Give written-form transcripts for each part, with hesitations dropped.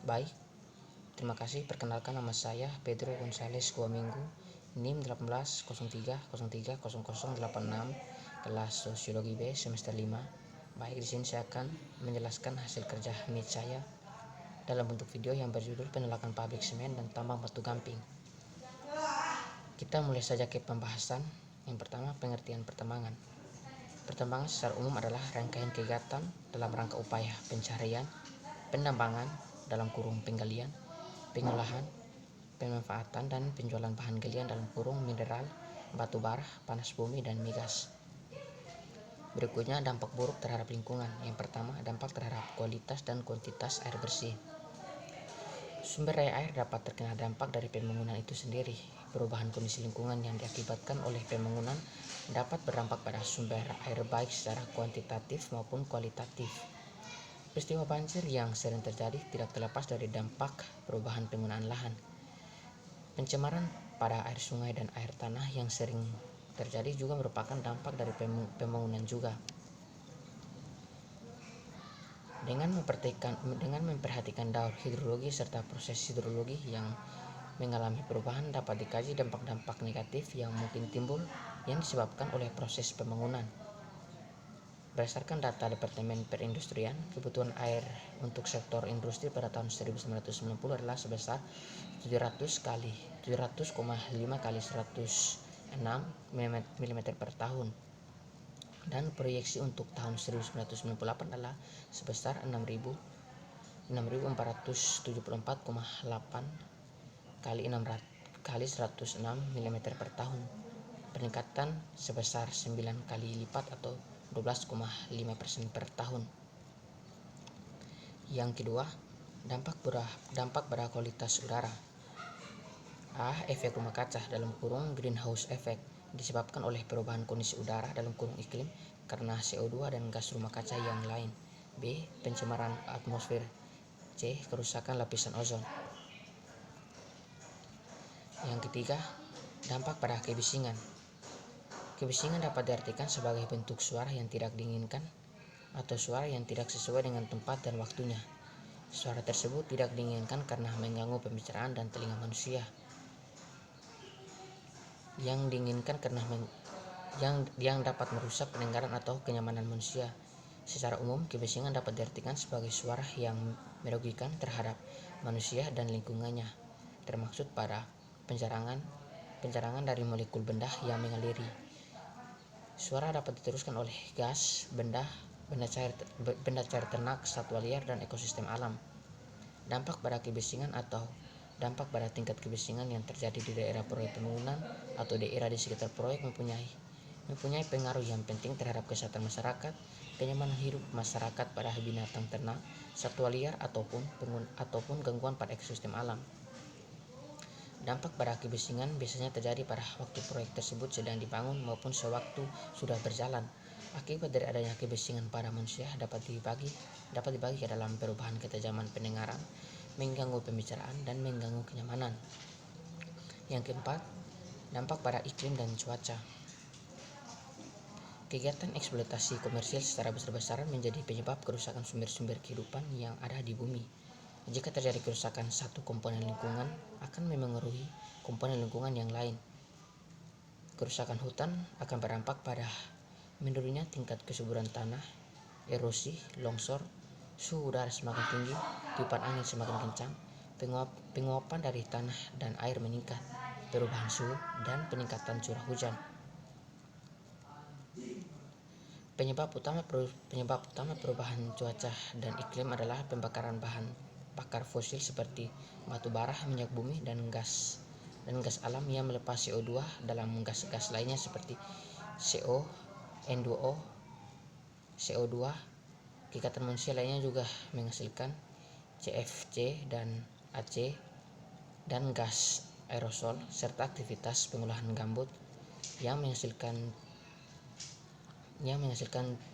Baik, terima kasih. Perkenalkan, nama saya Pedro Gonzales Guaminggu, NIM 1803030086, kelas Sosiologi B semester 5. Baik, di sini saya akan menjelaskan hasil kerja MIT saya dalam bentuk video yang berjudul penolakan pabrik semen dan tambang batu gamping. Kita mulai saja ke pembahasan. Yang pertama, pengertian pertambangan. Pertambangan secara umum adalah rangkaian kegiatan dalam rangka upaya pencarian, penambangan dalam kurung penggalian, pengolahan, pemanfaatan dan penjualan bahan galian dalam kurung mineral, batu bara, panas bumi, dan migas. Berikutnya, dampak buruk terhadap lingkungan. Yang pertama, dampak terhadap kualitas dan kuantitas air bersih. Sumber daya air dapat terkena dampak dari pembangunan itu sendiri. Perubahan kondisi lingkungan yang diakibatkan oleh pembangunan dapat berdampak pada sumber air baik secara kuantitatif maupun kualitatif. Peristiwa banjir yang sering terjadi tidak terlepas dari dampak perubahan penggunaan lahan. Pencemaran pada air sungai dan air tanah yang sering terjadi juga merupakan dampak dari pembangunan juga. Dengan memperhatikan daur hidrologi serta proses hidrologi yang mengalami perubahan, dapat dikaji dampak-dampak negatif yang mungkin timbul yang disebabkan oleh proses pembangunan. Berdasarkan data Departemen Perindustrian, kebutuhan air untuk sektor industri pada tahun 1990 adalah sebesar 700,5 kali 106 mm per tahun. Dan proyeksi untuk tahun 1998 adalah sebesar 6.474,8 kali 106 mm per tahun, peningkatan sebesar 9 kali lipat atau 12,5% per tahun. Yang kedua, dampak pada kualitas udara. Efek rumah kaca dalam kurung greenhouse effect disebabkan oleh perubahan kondisi udara dalam kurung iklim karena CO2 dan gas rumah kaca yang lain. B. Pencemaran atmosfer. C. Kerusakan lapisan ozon. Yang ketiga, dampak pada kebisingan. Kebisingan dapat diartikan sebagai bentuk suara yang tidak diinginkan atau suara yang tidak sesuai dengan tempat dan waktunya. Suara tersebut tidak diinginkan karena mengganggu pembicaraan dan telinga manusia. Yang diinginkan karena yang dapat merusak pendengaran atau kenyamanan manusia. Secara umum, kebisingan dapat diartikan sebagai suara yang merugikan terhadap manusia dan lingkungannya, termaksud pada pencarangan dari molekul benda yang mengaliri. Suara dapat diteruskan oleh gas, benda cair ternak, satwa liar, dan ekosistem alam. Dampak pada kebisingan atau dampak pada tingkat kebisingan yang terjadi di daerah proyek pembangunan atau daerah di sekitar proyek mempunyai pengaruh yang penting terhadap kesehatan masyarakat, kenyamanan hidup masyarakat pada binatang ternak, satwa liar, ataupun gangguan pada ekosistem alam. Dampak pada kebisingan biasanya terjadi pada waktu proyek tersebut sedang dibangun maupun sewaktu sudah berjalan. Akibat dari adanya kebisingan pada manusia dapat dibagi ke dalam perubahan ketajaman pendengaran, mengganggu pembicaraan, dan mengganggu kenyamanan. Yang keempat, dampak pada iklim dan cuaca. Kegiatan eksploitasi komersil secara besar-besaran menjadi penyebab kerusakan sumber-sumber kehidupan yang ada di bumi. Jika terjadi kerusakan satu komponen lingkungan, akan memengaruhi komponen lingkungan yang lain. Kerusakan hutan akan berdampak pada menurunnya tingkat kesuburan tanah, erosi, longsor, suhu udara semakin tinggi, tiupan angin semakin kencang, penguapan dari tanah dan air meningkat, perubahan suhu, dan peningkatan curah hujan. Penyebab utama perubahan cuaca dan iklim adalah pembakaran bahan bakar fosil seperti batu bara, minyak bumi, dan gas alam yang melepas CO2 dalam gas-gas lainnya seperti CO, N2O, CO2. Kegiatan manusia lainnya juga menghasilkan CFC dan AC dan gas aerosol, serta aktivitas pengolahan gambut yang menghasilkan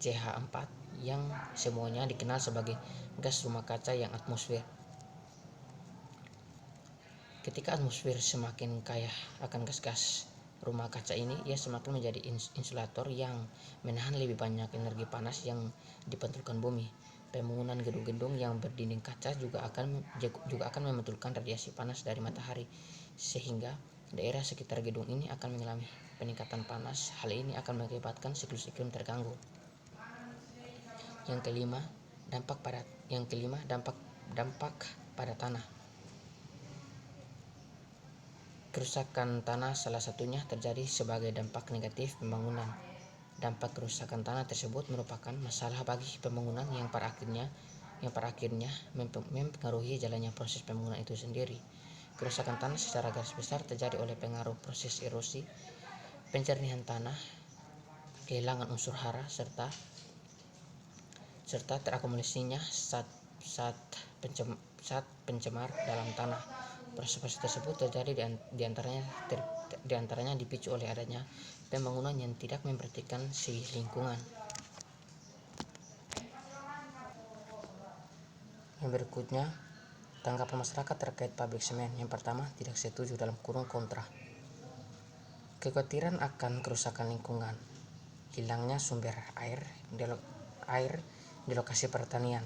CH4 yang semuanya dikenal sebagai gas rumah kaca yang atmosfer. Ketika atmosfer semakin kaya akan gas-gas rumah kaca ini, ia semakin menjadi insulator yang menahan lebih banyak energi panas yang dipantulkan bumi. Pembangunan gedung-gedung yang berdinding kaca juga akan memantulkan radiasi panas dari matahari, sehingga daerah sekitar gedung ini akan mengalami peningkatan panas. Hal ini akan mengakibatkan siklus iklim terganggu. Yang kelima, dampak pada tanah. Kerusakan tanah salah satunya terjadi sebagai dampak negatif pembangunan. Dampak kerusakan tanah tersebut merupakan masalah bagi pembangunan yang pada akhirnya mempengaruhi jalannya proses pembangunan itu sendiri. Kerusakan tanah secara garis besar terjadi oleh pengaruh proses erosi, pencernihan tanah, kehilangan unsur hara, serta terakumulasinya zat pencemar dalam tanah. Proses tersebut terjadi diantaranya dipicu oleh adanya pembangunan yang tidak memperhatikan segi lingkungan. Yang berikutnya, tanggapan masyarakat terkait pabrik semen. Yang pertama, tidak setuju (kontra). Kekhawatiran akan kerusakan lingkungan, hilangnya sumber air di lokasi pertanian.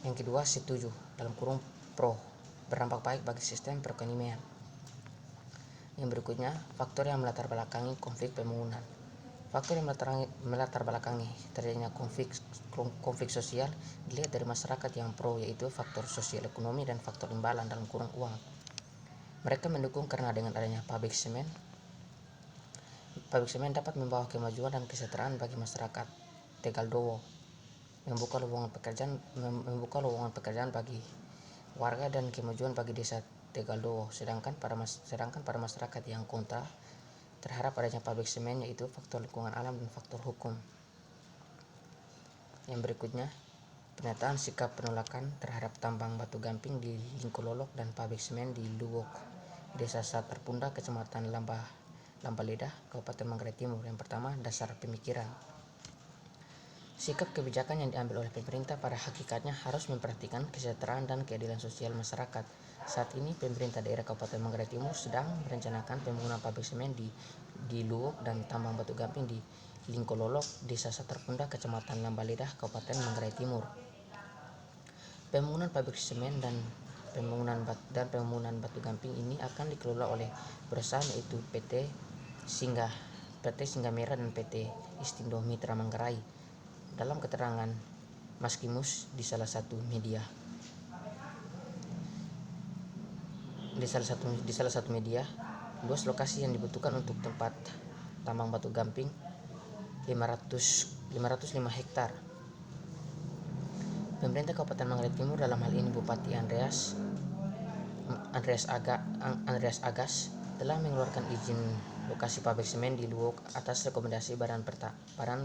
Yang kedua, setuju (pro), berdampak baik bagi sistem perekonomian. Yang berikutnya, faktor yang melatar belakangi konflik pembangunan. Faktor yang melatar belakangi terjadinya konflik sosial dilihat dari masyarakat yang pro, yaitu faktor sosial ekonomi dan faktor imbalan (uang). Mereka mendukung karena dengan adanya pabrik semen dapat membawa kemajuan dan kesejahteraan bagi masyarakat Tegal Dowo, membuka lowongan pekerjaan bagi warga dan kemajuan bagi desa Tegal Dowo. Sedangkan pada masyarakat yang kontra terhadap adanya pabrik semen, yaitu faktor lingkungan alam dan faktor hukum. Yang berikutnya, pernyataan sikap penolakan terhadap tambang batu gamping di Lingkololok dan pabrik semen di Luwok, Desa Satarpunda, Kecamatan Lambaleda, Kabupaten Manggarai Timur. Yang pertama, dasar pemikiran. Sikap kebijakan yang diambil oleh pemerintah pada hakikatnya harus memperhatikan kesejahteraan dan keadilan sosial masyarakat. Saat ini pemerintah daerah Kabupaten Manggarai Timur sedang merencanakan pembangunan pabrik semen di Luwok dan tambang batu gamping di Lingkololok, Desa Satarpunda, Kecamatan Lambaleda, Kabupaten Manggarai Timur. Pembangunan pabrik semen dan pembangunan batu gamping ini akan dikelola oleh perusahaan, yaitu PT Singa Merah dan PT Istindo Mitra Manggarai. Dalam keterangan Maskimus di salah satu media, luas lokasi yang dibutuhkan untuk tempat tambang batu gamping 505 hektar. Pemerintah Kabupaten Manggarai Timur, dalam hal ini Bupati Andreas Agas, telah mengeluarkan izin lokasi pabrik semen di Luwok atas rekomendasi Badan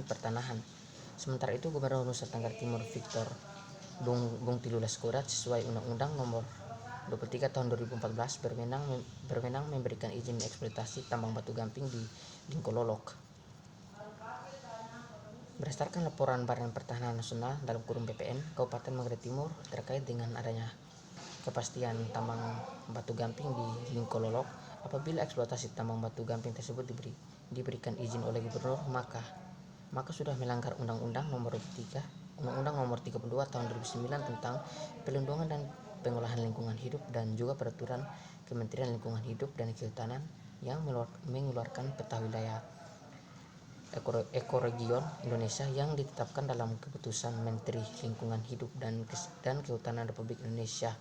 Pertanahan. Sementara itu, Gubernur Nusa Tenggara Timur Victor Bung Tilu Laskodat sesuai Undang-Undang Nomor 23 Tahun 2014 berwenang memberikan izin eksploitasi tambang batu gamping di Lingkololok. Berdasarkan laporan Badan Pertanahan Nasional (BPN) Kabupaten Manggarai Timur terkait dengan adanya kepastian tambang batu gamping di Lingkololok, apabila eksploitasi tambang batu gamping tersebut diberikan izin oleh gubernur, maka sudah melanggar Undang-Undang Nomor 32 Tahun 2009 tentang Perlindungan dan Pengolahan Lingkungan Hidup dan juga Peraturan Kementerian Lingkungan Hidup dan Kehutanan yang mengeluarkan peta wilayah ekoregion Indonesia yang ditetapkan dalam Keputusan Menteri Lingkungan Hidup dan Kehutanan Republik Indonesia.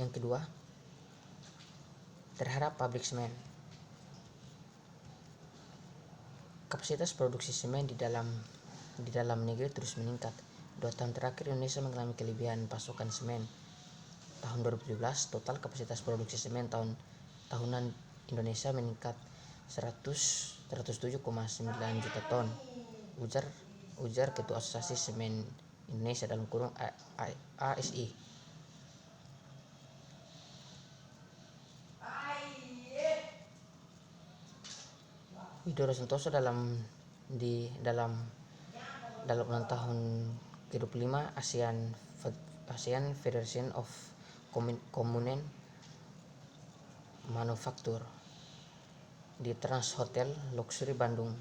Yang kedua, terhadap pabrik semen. Kapasitas produksi semen di dalam negeri terus meningkat. 2 tahun terakhir Indonesia mengalami kelebihan pasokan semen. Tahun 2017, total kapasitas produksi semen tahunan Indonesia meningkat 107,9 juta ton, ujar Ketua Asosiasi Semen Indonesia (ASI). Widodo Santoso dalam ulang tahun ke-25 ASEAN Federation of Communal Manufacture di Trans Hotel Luxury Bandung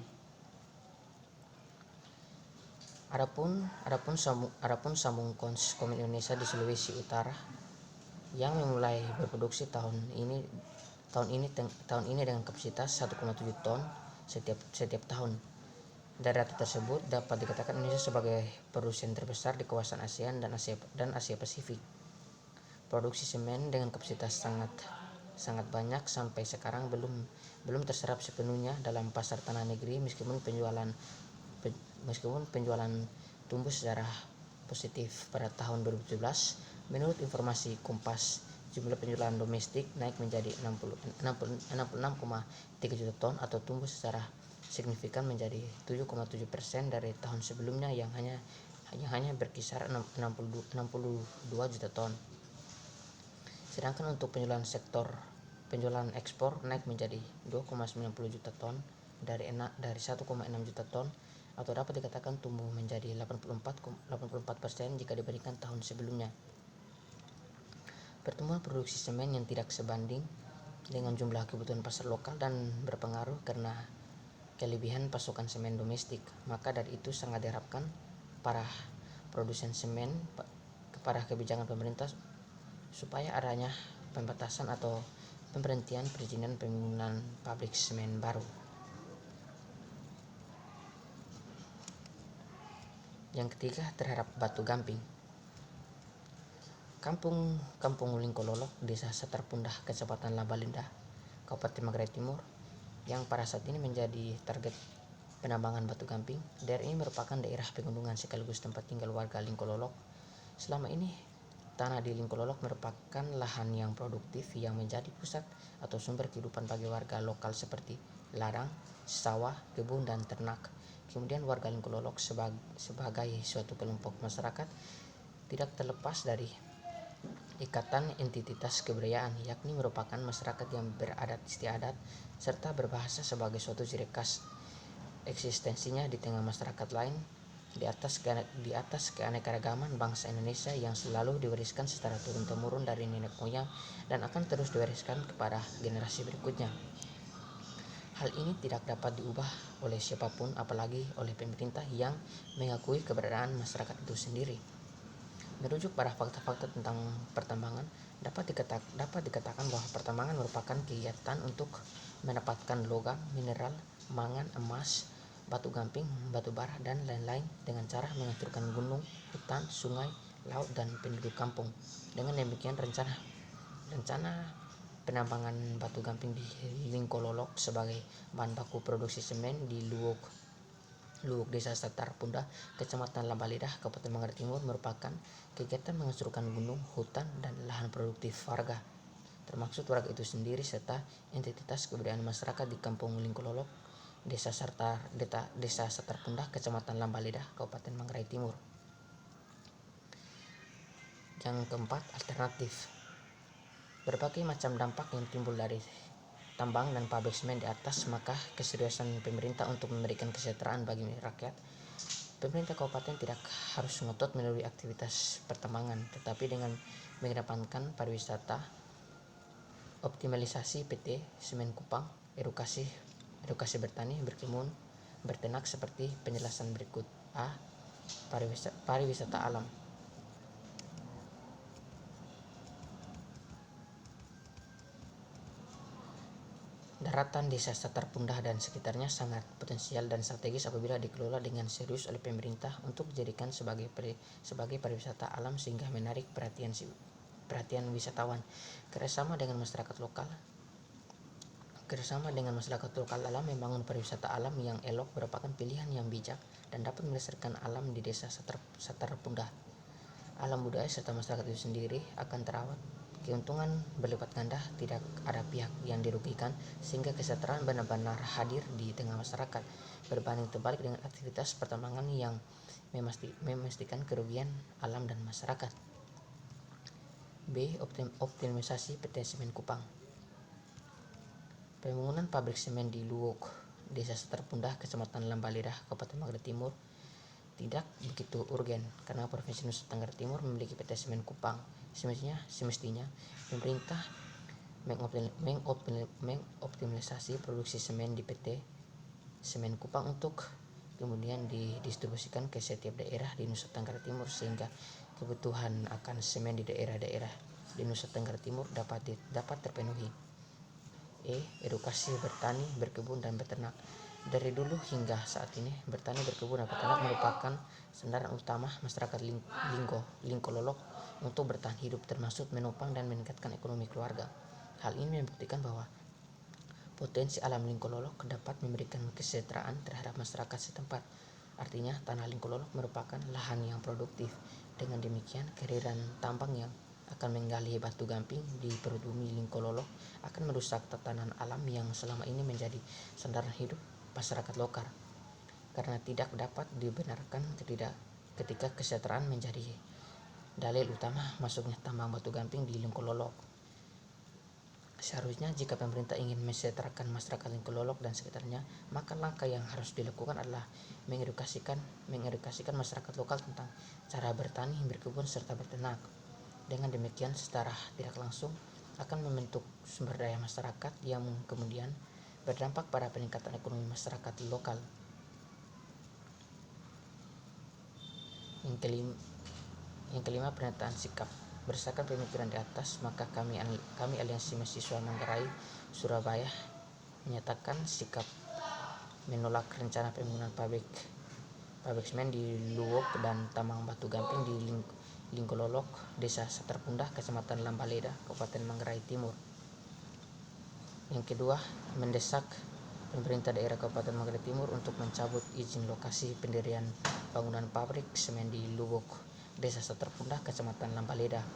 Adapun sambung Komin Indonesia di Sulawesi Utara yang memulai berproduksi tahun ini dengan kapasitas 1,7 ton setiap tahun. Dari data tersebut dapat dikatakan Indonesia sebagai produsen terbesar di kawasan ASEAN dan Asia Pasifik. Produksi semen dengan kapasitas sangat banyak sampai sekarang belum terserap sepenuhnya dalam pasar tanah negeri meskipun penjualan tumbuh secara positif pada tahun 2017. Menurut informasi Kompas, jumlah penjualan domestik naik menjadi 66,3 juta ton atau tumbuh secara signifikan menjadi 7,7% dari tahun sebelumnya yang hanya berkisar 62 juta ton. Sedangkan untuk penjualan ekspor naik menjadi 2,90 juta ton dari 1,6 juta ton atau dapat dikatakan tumbuh menjadi 84% jika dibandingkan tahun sebelumnya. Pertumbuhan produksi semen yang tidak sebanding dengan jumlah kebutuhan pasar lokal dan berpengaruh karena kelebihan pasokan semen domestik. Maka dari itu sangat diharapkan para produsen semen kepada kebijakan pemerintah supaya adanya pembatasan atau pemberhentian perizinan pembangunan pabrik semen baru. Yang ketiga, terhadap batu gamping. Kampung Lingkololok, Desa Setar Pundah, Kecamatan Lambalinda, Kabupaten Manggarai Timur, yang pada saat ini menjadi target penambangan batu gamping. Daerah ini merupakan daerah pegunungan sekaligus tempat tinggal warga Lingkololok. Selama ini, tanah di Lingkololok merupakan lahan yang produktif yang menjadi pusat atau sumber kehidupan bagi warga lokal seperti ladang, sawah, kebun, dan ternak. Kemudian warga Lingkololok sebagai suatu kelompok masyarakat tidak terlepas dari ikatan entitas kebudayaan, yakni merupakan masyarakat yang beradat istiadat serta berbahasa sebagai suatu ciri khas eksistensinya di tengah masyarakat lain di atas keanekaragaman bangsa Indonesia yang selalu diwariskan secara turun-temurun dari nenek moyang dan akan terus diwariskan kepada generasi berikutnya. Hal ini tidak dapat diubah oleh siapapun, apalagi oleh pemerintah yang mengakui keberadaan masyarakat itu sendiri. Merujuk pada fakta-fakta tentang pertambangan, dapat dikatakan bahwa pertambangan merupakan kegiatan untuk mendapatkan logam, mineral, mangan, emas, batu gamping, batu bara, dan lain-lain dengan cara menghancurkan gunung, hutan, sungai, laut, dan penduduk kampung. Dengan demikian, rencana penambangan batu gamping di Lingkololok sebagai bahan baku produksi semen di Luwuk Desa Setar Pundah, Kecamatan Lambalinda, Kabupaten Manggarai Timur merupakan kegiatan menghancurkan gunung, hutan, dan lahan produktif warga, termasuk warga itu sendiri serta entitas kebudayaan masyarakat di Kampung Lingkololok, Desa Setar Pundah, Kecamatan Lambalinda, Kabupaten Manggarai Timur. Yang keempat, alternatif. Berbagai macam dampak yang timbul dari tambang dan pabrik semen di atas, maka keseriusan pemerintah untuk memberikan kesejahteraan bagi rakyat. Pemerintah kabupaten tidak harus ngotot melalui aktivitas pertambangan, tetapi dengan mengedepankan pariwisata, optimalisasi PT Semen Kupang, edukasi bertani, berkebun, berternak seperti penjelasan berikut. A. Pariwisata alam. Daratan Desa Setar Pundah dan sekitarnya sangat potensial dan strategis apabila dikelola dengan serius oleh pemerintah untuk dijadikan sebagai pariwisata alam sehingga menarik perhatian wisatawan. Kerjasama dengan masyarakat lokal dalam membangun pariwisata alam yang elok merupakan pilihan yang bijak dan dapat melestarikan alam di Desa Setar Pundah. Alam budaya serta masyarakat itu sendiri akan terawat. Keuntungan berlipat ganda, tidak ada pihak yang dirugikan, sehingga kesejahteraan benar-benar hadir di tengah masyarakat, berbanding terbalik dengan aktivitas pertambangan yang memastikan kerugian alam dan masyarakat. B. Optimalisasi PT Semen Kupang. Pembangunan pabrik semen di Luwuk Desa Setar Pundah, Kecamatan Lambalinda, Kabupaten Manggarai Timur tidak begitu urgen karena Provinsi Nusa Tenggara Timur memiliki PT Semen Kupang. Semestinya pemerintah mengoptimalisasi produksi semen di PT Semen Kupang untuk kemudian didistribusikan ke setiap daerah di Nusa Tenggara Timur sehingga kebutuhan akan semen di daerah-daerah di Nusa Tenggara Timur dapat terpenuhi. Edukasi bertani, berkebun, dan beternak. Dari dulu hingga saat ini, bertani, berkebun, dan beternak merupakan sandaran utama masyarakat Lingkololok untuk bertahan hidup, termasuk menopang dan meningkatkan ekonomi keluarga. Hal ini membuktikan bahwa potensi alam Lingkololok dapat memberikan kesejahteraan terhadap masyarakat setempat. Artinya, tanah Lingkololok merupakan lahan yang produktif. Dengan demikian, kehadiran tambang yang akan menggali batu gamping di perut bumi Lingkololok akan merusak tatanan alam yang selama ini menjadi sandaran hidup masyarakat lokal. Karena tidak dapat dibenarkan ketika kesejahteraan menjadi dalil utama masuknya tambang batu gamping di Lingkololok. Seharusnya jika pemerintah ingin mensejahterakan masyarakat Lingkololok dan sekitarnya, maka langkah yang harus dilakukan adalah mengedukasikan masyarakat lokal tentang cara bertani, berkebun, serta beternak. Dengan demikian secara tidak langsung akan membentuk sumber daya masyarakat yang kemudian berdampak pada peningkatan ekonomi masyarakat lokal. Yang kelima, pernyataan sikap. Berdasarkan pemikiran di atas, maka kami Aliansi Mahasiswa Manggarai Surabaya menyatakan sikap menolak rencana pembangunan pabrik semen di Luwuk dan tambang batu gamping di Lingkololok, Desa Saterpundah, Kecamatan Lambaleda, Kabupaten Manggarai Timur. Yang kedua, mendesak pemerintah daerah Kabupaten Manggarai Timur untuk mencabut izin lokasi pendirian bangunan pabrik semen di Luwuk, Desa Saterpundah, Kecamatan Lambaleda.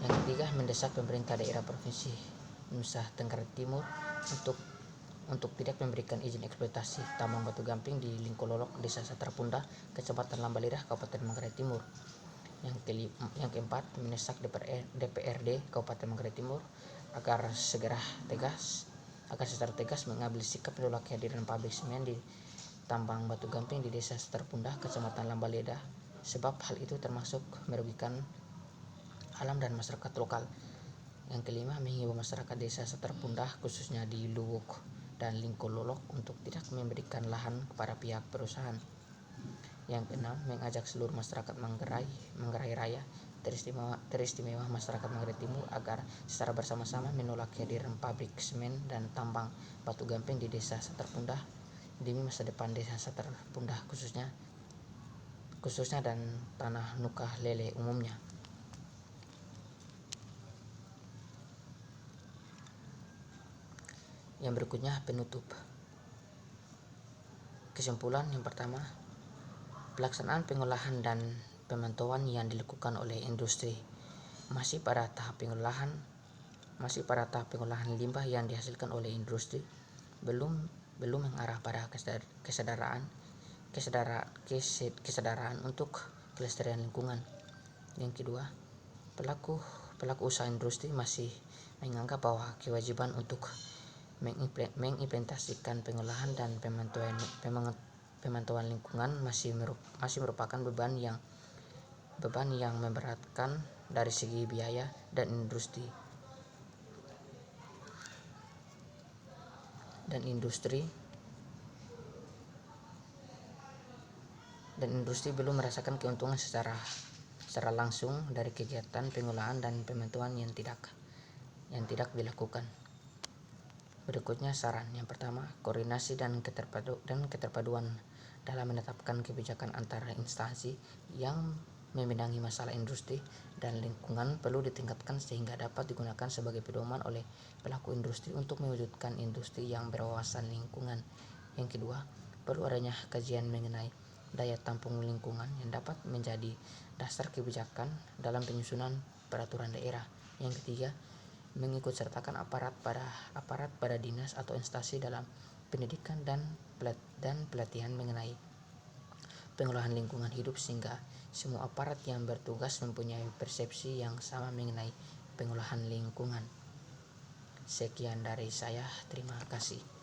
Yang ketiga, mendesak pemerintah daerah Provinsi Nusa Tenggara Timur untuk tidak memberikan izin eksploitasi tambang batu gamping di Lingkololok, Desa Saterpundah, Kecamatan Lambaleda, Kabupaten Manggarai Timur. Yang keempat, mendesak DPRD Kabupaten Manggarai Timur agar secara tegas mengambil sikap menolak kehadiran pabrik semen di tambang batu gamping di Desa Saterpundah, Kecamatan Lambaleda, sebab hal itu termasuk merugikan alam dan masyarakat lokal. Yang kelima, menghimbau masyarakat Desa Saterpundah khususnya di Luwuk dan Lingkololok untuk tidak memberikan lahan kepada pihak perusahaan. Yang keenam, mengajak seluruh masyarakat Manggarai Raya, teristimewa masyarakat Manggarai Timur agar secara bersama-sama menolak kehadiran pabrik semen dan tambang batu gamping di Desa Saterpundah demi masa depan Desa Saterpundah khususnya dan tanah Nuka Lele umumnya. Yang berikutnya, penutup. Kesimpulan yang pertama, pelaksanaan pengolahan dan pemantauan yang dilakukan oleh industri masih pada tahap pengolahan limbah yang dihasilkan oleh industri belum mengarah pada kesadaran untuk kelestarian lingkungan. Yang kedua, pelaku usaha industri masih menganggap bahwa kewajiban untuk mengimplementasikan pengolahan dan pemantauan lingkungan masih merupakan beban yang memberatkan dari segi biaya, dan industri belum merasakan keuntungan secara langsung dari kegiatan pengolahan dan pemantauan yang tidak dilakukan. Berikutnya saran. Yang pertama, koordinasi dan keterpaduan dalam menetapkan kebijakan antara instansi yang membidangi masalah industri dan lingkungan perlu ditingkatkan sehingga dapat digunakan sebagai pedoman oleh pelaku industri untuk mewujudkan industri yang berwawasan lingkungan. Yang kedua, perlu adanya kajian mengenai daya tampung lingkungan yang dapat menjadi dasar kebijakan dalam penyusunan peraturan daerah. Yang ketiga, mengikut sertakan aparat pada dinas atau instansi dalam pendidikan dan pelatihan mengenai pengolahan lingkungan hidup sehingga semua aparat yang bertugas mempunyai persepsi yang sama mengenai pengolahan lingkungan. Sekian dari saya, terima kasih.